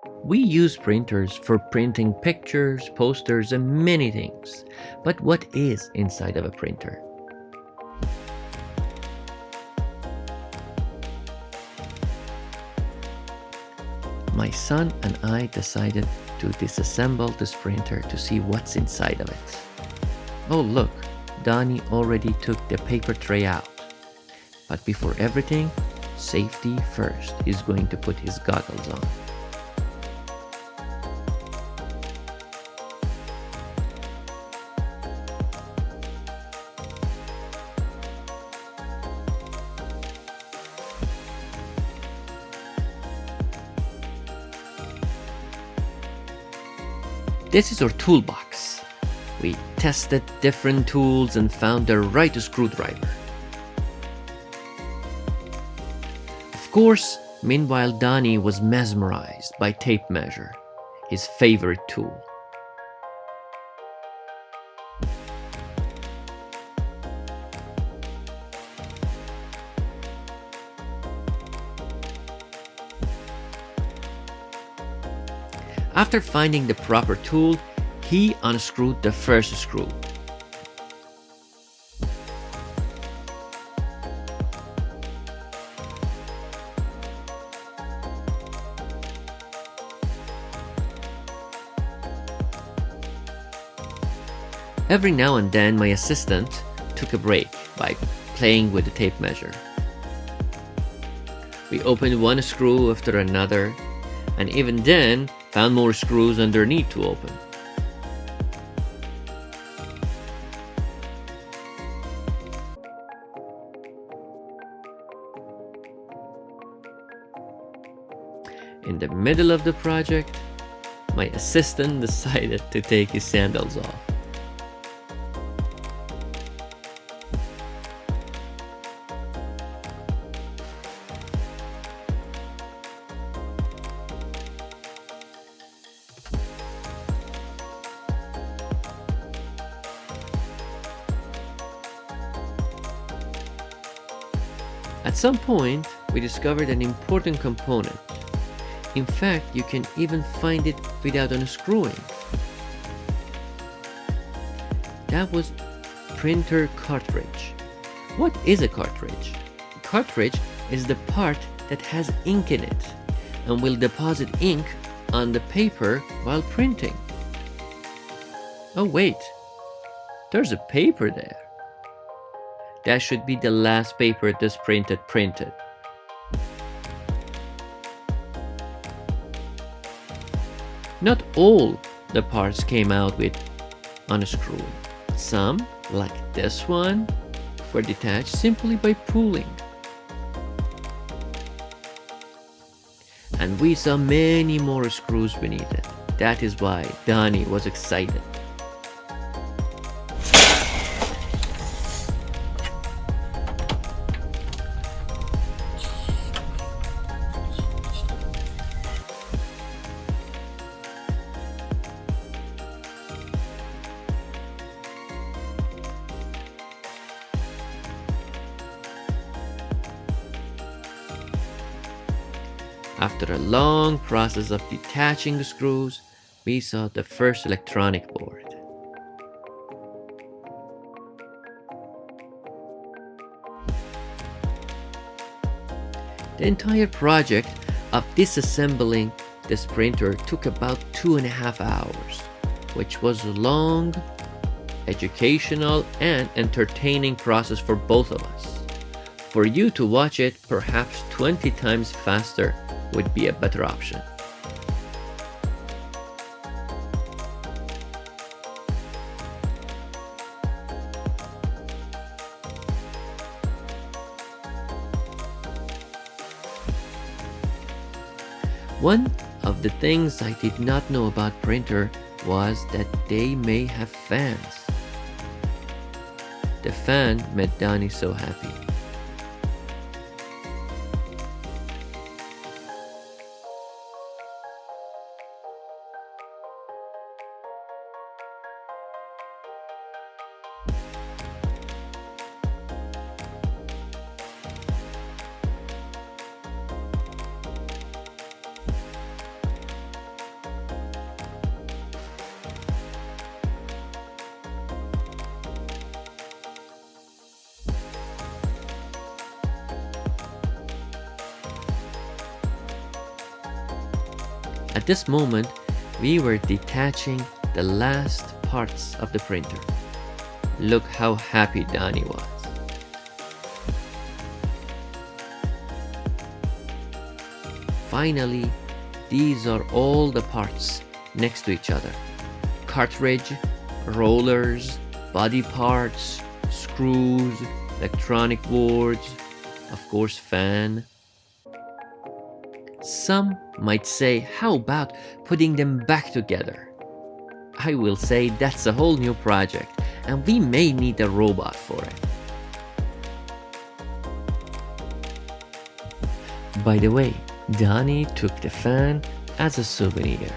We use printers for printing pictures, posters, and many things. But what is inside of a printer? My son and I decided to disassemble this printer to see what's inside of it. Oh look, Donnie already took the paper tray out. But before everything, safety first is going to put his goggles on. This is our toolbox. We tested different tools and found the right screwdriver. Of course, meanwhile Donnie was mesmerized by tape measure, his favorite tool. After finding the proper tool, he unscrewed the first screw. Every now and then my assistant took a break by playing with the tape measure. We opened one screw after another, and even then found more screws underneath to open. In the middle of the project, my assistant decided to take his sandals off. At some point, we discovered an important component. In fact, you can even find it without unscrewing. That was printer cartridge. What is a cartridge? A cartridge is the part that has ink in it and will deposit ink on the paper while printing. Oh wait, there's a paper there. That should be the last paper this printed. Not all the parts came out with unscrewing. Some, like this one, were detached simply by pulling. And we saw many more screws beneath it. That is why Donnie was excited. After a long process of detaching the screws, we saw the first electronic board. The entire project of disassembling this printer took about 2.5 hours, which was a long, educational, and entertaining process for both of us. For you to watch it perhaps 20 times faster would be a better option. One of the things I did not know about printer was that they may have fans. The fan made Donnie so happy. At this moment, we were detaching the last parts of the printer. Look how happy Donnie was. Finally, these are all the parts next to each other. Cartridge, rollers, body parts, screws, electronic boards, of course fan. Some might say, how about putting them back together? I will say that's a whole new project, and we may need a robot for it. By the way, Donnie took the fan as a souvenir.